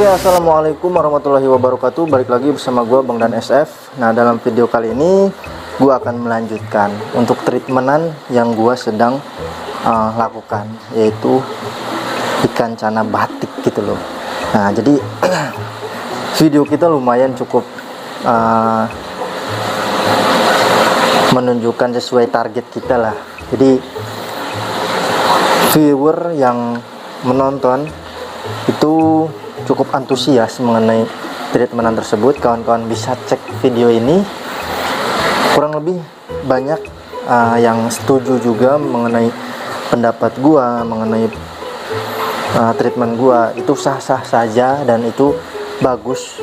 Assalamualaikum warahmatullahi wabarakatuh. Balik lagi bersama gue Bang Dan SF. Nah, dalam video kali ini gue akan melanjutkan untuk treatmentan yang gue sedang lakukan, yaitu ikan cana batik gitu loh. Nah, jadi video kita lumayan cukup menunjukkan sesuai target kita lah. Jadi viewer yang menonton itu cukup antusias mengenai treatmentan tersebut. Kawan-kawan bisa cek video ini, kurang lebih banyak yang setuju juga mengenai pendapat gua, mengenai treatment gua. Itu sah-sah saja dan itu bagus.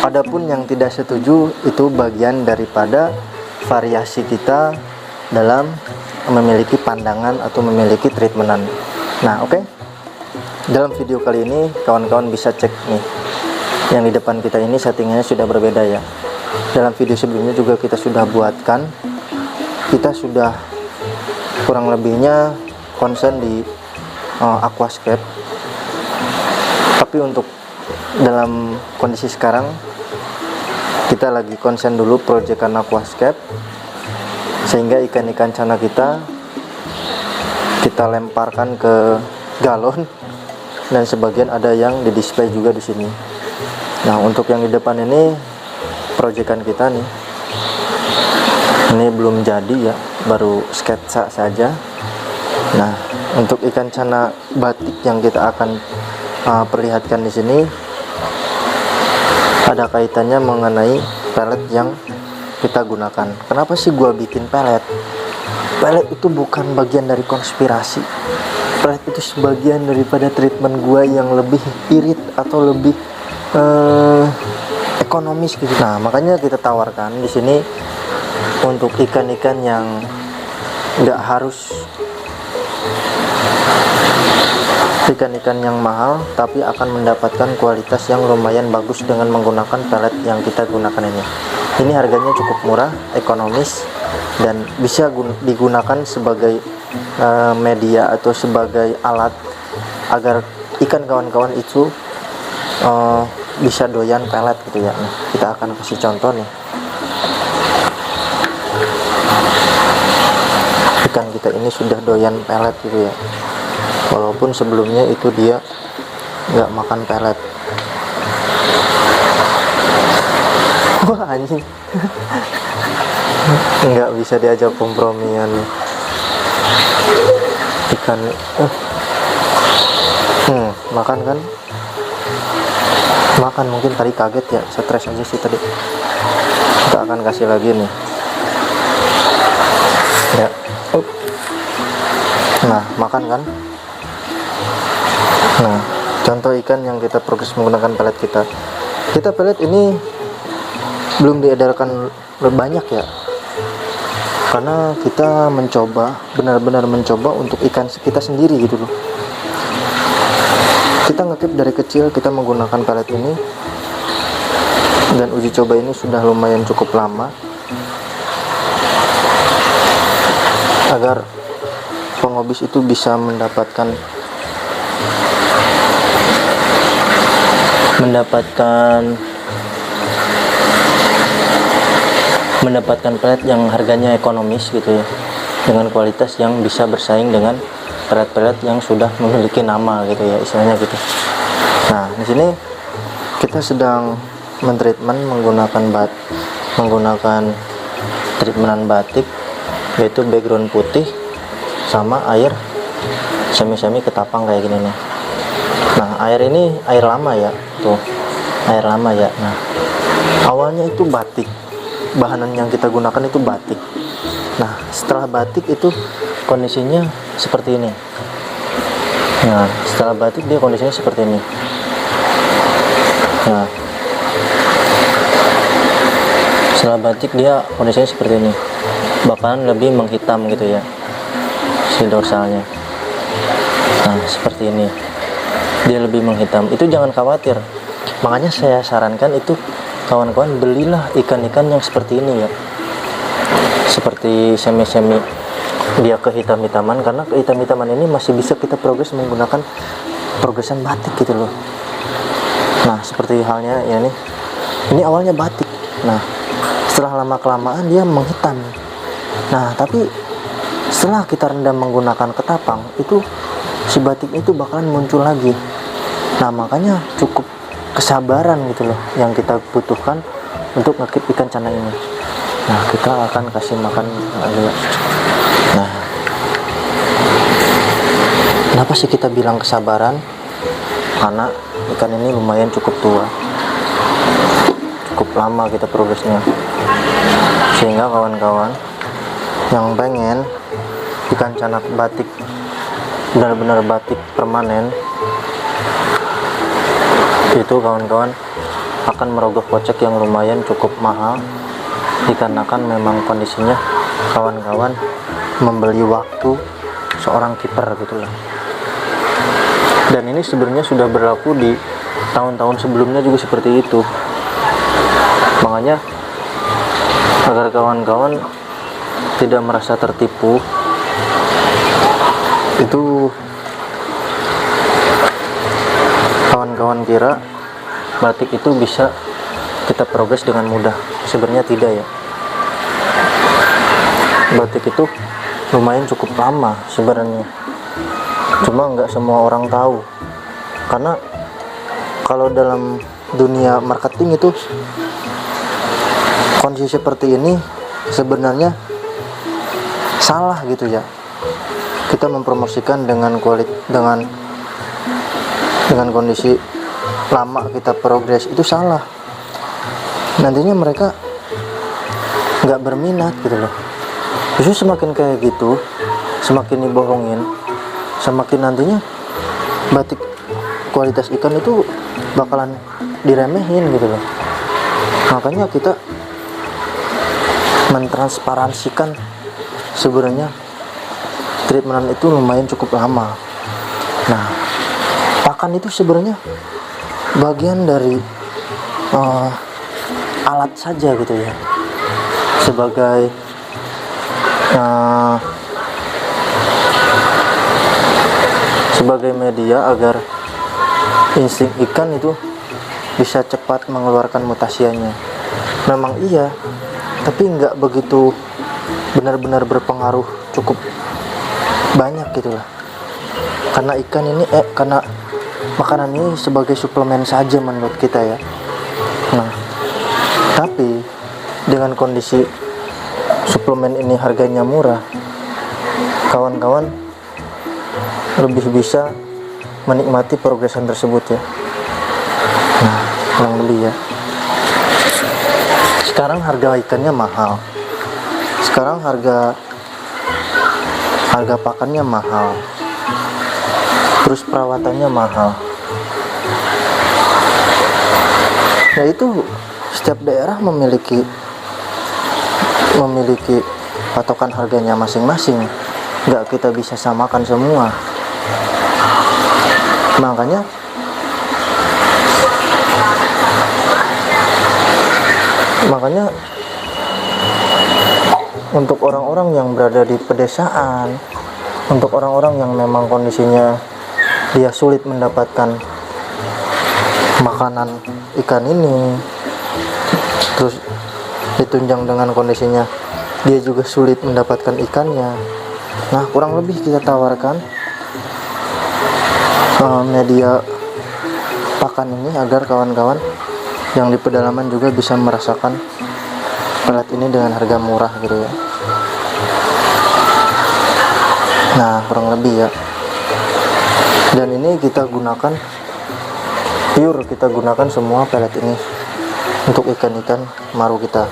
Adapun yang tidak setuju itu bagian daripada variasi kita dalam memiliki pandangan atau memiliki treatmentan. Nah, oke. Dalam video kali ini kawan-kawan bisa cek nih, yang di depan kita ini settingannya sudah berbeda ya. Dalam video sebelumnya juga kita sudah buatkan, kita sudah kurang lebihnya konsen di aquascape. Tapi untuk dalam kondisi sekarang kita lagi konsen dulu proyekan aquascape, sehingga ikan-ikan cana kita lemparkan ke galon, dan sebagian ada yang di display juga di sini. Nah, untuk yang di depan ini proyekan kita nih, ini belum jadi ya, baru sketsa saja. Nah, untuk ikan cana batik yang kita akan perlihatkan di sini ada kaitannya mengenai pelet yang kita gunakan. Kenapa sih gua bikin pelet? Pelet itu bukan bagian dari konspirasi. Pelet itu sebagian daripada treatment gua yang lebih irit atau lebih ekonomis gitu. Nah, makanya kita tawarkan di sini untuk ikan-ikan yang nggak harus ikan-ikan yang mahal, tapi akan mendapatkan kualitas yang lumayan bagus dengan menggunakan pelet yang kita gunakan ini. Ini harganya cukup murah, ekonomis, dan bisa digunakan sebagai media atau sebagai alat agar ikan kawan-kawan itu bisa doyan pelet gitu ya. Nah, kita akan kasih contoh nih. Ikan kita ini sudah doyan pelet gitu ya, walaupun sebelumnya itu dia nggak makan pelet. Wah, anjing. Nggak bisa diajak kompromian ikan. Makan kan, makan. Mungkin tadi kaget ya, stres aja sih tadi. Kita akan kasih lagi nih ya. Nah, makan kan. Nah, contoh ikan yang kita progres menggunakan pelet kita pelet ini belum diedarkan banyak ya, karena kita benar-benar mencoba untuk ikan kita sendiri gitu loh. Kita ngekip dari kecil, kita menggunakan pelet ini, dan uji coba ini sudah lumayan cukup lama agar pengobis itu bisa mendapatkan pelet yang harganya ekonomis gitu ya, dengan kualitas yang bisa bersaing dengan pelet-pelet yang sudah memiliki nama gitu ya, istilahnya gitu. Nah, di sini kita sedang mentreatment menggunakan treatmentan batik, yaitu background putih sama air semi-semi ketapang kayak gini nih. Nah, air ini air lama ya, tuh air lama ya. Nah, awalnya itu batik, bahan yang kita gunakan itu batik. Nah, setelah batik itu kondisinya seperti ini. Nah, setelah batik dia kondisinya seperti ini. Nah, setelah batik dia kondisinya seperti ini, bahkan lebih menghitam gitu ya si dorsalnya. Nah, seperti ini, dia lebih menghitam. Itu jangan khawatir, makanya saya sarankan itu kawan-kawan belilah ikan-ikan yang seperti ini ya, seperti semi-semi dia kehitam-hitaman, karena kehitam-hitaman ini masih bisa kita progres menggunakan progresan batik gitu loh. Nah, seperti halnya ya nih, ini awalnya batik. Nah, setelah lama kelamaan dia menghitam. Nah, tapi setelah kita rendam menggunakan ketapang, itu si batik itu bakalan muncul lagi. Nah, makanya cukup kesabaran gitu loh yang kita butuhkan untuk ngekip ikan cana ini. Nah, kita akan kasih makan lagi. Nah, kenapa sih kita bilang kesabaran? Karena ikan ini lumayan cukup tua, cukup lama kita progresnya, sehingga kawan-kawan yang pengen ikan canak batik benar-benar batik permanen, itu kawan-kawan akan merogoh kocek yang lumayan cukup mahal, dikarenakan memang kondisinya kawan-kawan membeli waktu seorang kiper gitu loh. Dan ini sebenarnya sudah berlaku di tahun-tahun sebelumnya juga seperti itu. Makanya agar kawan-kawan tidak merasa tertipu, itu kawan-kawan kira batik itu bisa kita progres dengan mudah. Sebenarnya tidak ya. Batik itu lumayan cukup lama sebenarnya, cuma nggak semua orang tahu. Karena kalau dalam dunia marketing itu kondisi seperti ini sebenarnya salah gitu ya. Kita mempromosikan dengan dengan kondisi lama kita progres, itu salah. Nantinya mereka nggak berminat gitu loh. Justru semakin kayak gitu, semakin dibohongin, semakin nantinya batik kualitas ikan itu bakalan diremehin gitu loh. Makanya kita mentransparansikan sebenarnya treatment itu lumayan cukup lama. Nah, pakan itu sebenarnya bagian dari alat saja gitu ya, sebagai sebagai media agar insting ikan itu bisa cepat mengeluarkan mutasiannya. Memang iya, tapi nggak begitu benar-benar berpengaruh cukup banyak gitu lah. Karena ikan ini karena makanan ini sebagai suplemen saja menurut kita ya. Nah, tapi dengan kondisi suplemen ini harganya murah, kawan-kawan lebih bisa menikmati progresan tersebut ya. Nah, yang beli ya. Sekarang harga ikannya mahal. Sekarang harga pakannya mahal. Terus perawatannya mahal. Ya itu setiap daerah memiliki patokan harganya masing-masing. Nggak kita bisa samakan semua. Makanya untuk orang-orang yang berada di pedesaan, untuk orang-orang yang memang kondisinya dia sulit mendapatkan makanan ikan ini, terus ditunjang dengan kondisinya dia juga sulit mendapatkan ikannya. Nah, kurang lebih kita tawarkan media pakan ini agar kawan-kawan yang di pedalaman juga bisa merasakan pelet ini dengan harga murah gitu ya. Nah, kurang lebih ya. Dan ini kita gunakan semua pelet ini untuk ikan-ikan maru kita.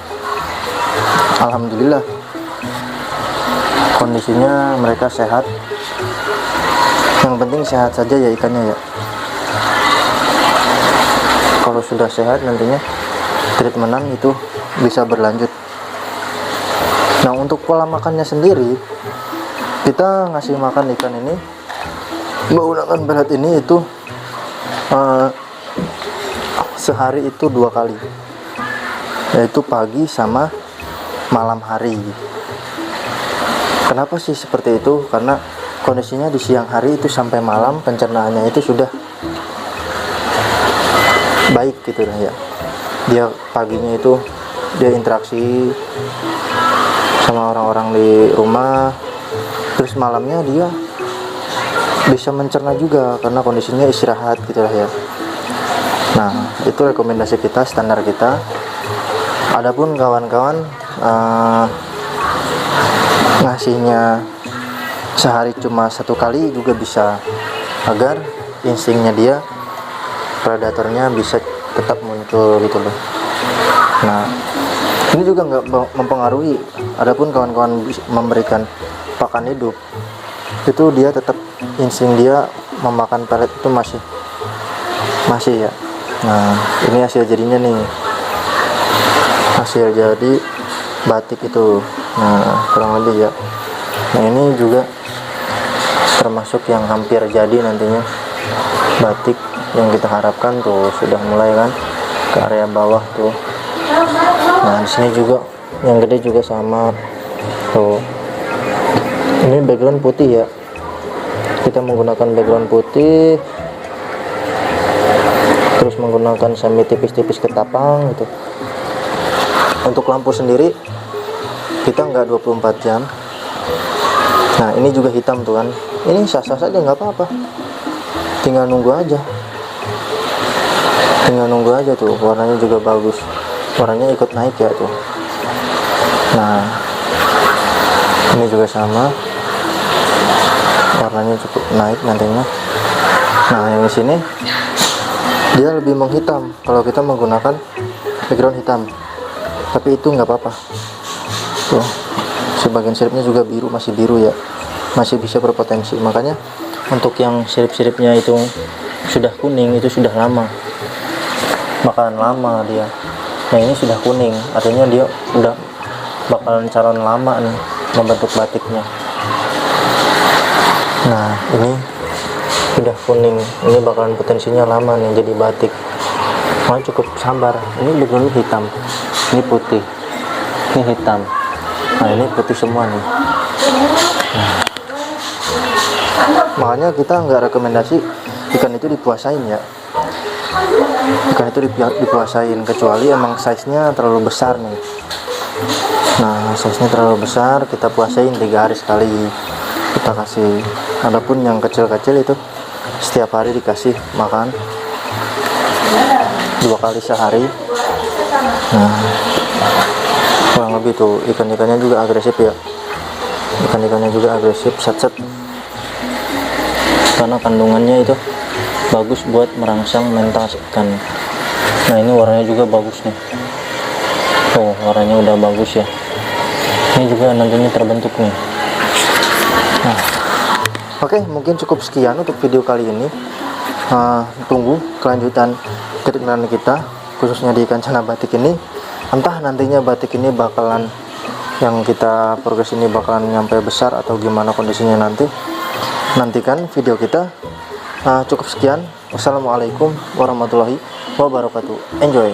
Alhamdulillah kondisinya mereka sehat. Yang penting sehat saja ya ikannya ya. Kalau sudah sehat nantinya treatmentan itu bisa berlanjut. Nah, untuk pola makannya sendiri, kita ngasih makan ikan ini menggunakan pelet ini itu sehari itu 2 kali, yaitu pagi sama malam hari. Kenapa sih seperti itu? Karena kondisinya di siang hari itu sampai malam pencernaannya itu sudah baik gitu lah ya. Dia paginya itu dia interaksi sama orang-orang di rumah, terus malamnya dia bisa mencerna juga karena kondisinya istirahat gitu lah ya. Nah, itu rekomendasi kita, standar kita. Adapun kawan-kawan ngasihnya sehari cuma 1 kali juga bisa, agar instingnya dia, predatornya bisa tetap muncul gitu loh. Nah, ini juga nggak mempengaruhi. Adapun kawan-kawan memberikan pakan hidup, itu dia tetap insting dia memakan pelet itu masih ya. Nah, ini hasil jadinya nih, hasil jadi batik itu. Nah, kurang lebih ya. Nah, ini juga termasuk yang hampir jadi nantinya batik yang kita harapkan tuh, sudah mulai kan ke area bawah tuh. Nah, di sini juga yang gede juga sama tuh. Ini background putih ya, kita menggunakan background putih, terus menggunakan semi tipis-tipis ketapang gitu. Untuk lampu sendiri kita nggak 24 jam. Nah, ini juga hitam tuh kan, ini sah-sah saja, nggak apa-apa, tinggal nunggu aja tuh. Warnanya juga bagus, warnanya ikut naik ya tuh. Nah, ini juga sama, warnanya cukup naik nantinya. Nah, yang di sini dia lebih menghitam kalau kita menggunakan background hitam, tapi itu nggak apa-apa tuh. Sebagian siripnya juga biru, masih biru ya, masih bisa berpotensi. Makanya untuk yang sirip-siripnya itu sudah kuning, itu sudah lama, bakalan lama dia. Nah, ini sudah kuning, artinya dia udah bakalan calon lama nih membentuk batiknya. Nah, ini udah kuning, ini bakalan potensinya lama nih jadi batik. Makanya cukup sabar. Ini background hitam, ini putih, ini hitam. Nah, ini putih semua nih. Nah, makanya kita nggak rekomendasi ikan itu dipuasain ya. Ikan itu dipuasain kecuali emang size-nya terlalu besar nih. Nah, size-nya terlalu besar, kita puasain 3 hari sekali kita kasih. Adapun yang kecil-kecil itu setiap hari dikasih makan 2 kali sehari. Nah, kurang lebih tuh. Ikan-ikannya juga agresif ya, ikan-ikannya juga agresif, set-set, karena kandungannya itu bagus buat merangsang mental ikan. Nah, ini warnanya juga bagus nih. Oh, warnanya udah bagus ya. Ini juga nantinya terbentuk nih. Nah, oke, mungkin cukup sekian untuk video kali ini. Tunggu kelanjutan treatment kita, khususnya di ikan cana batik ini. Entah nantinya batik ini bakalan, yang kita progres ini bakalan nyampe besar atau gimana kondisinya nanti. Nantikan video kita. Cukup sekian. Wassalamualaikum warahmatullahi wabarakatuh. Enjoy.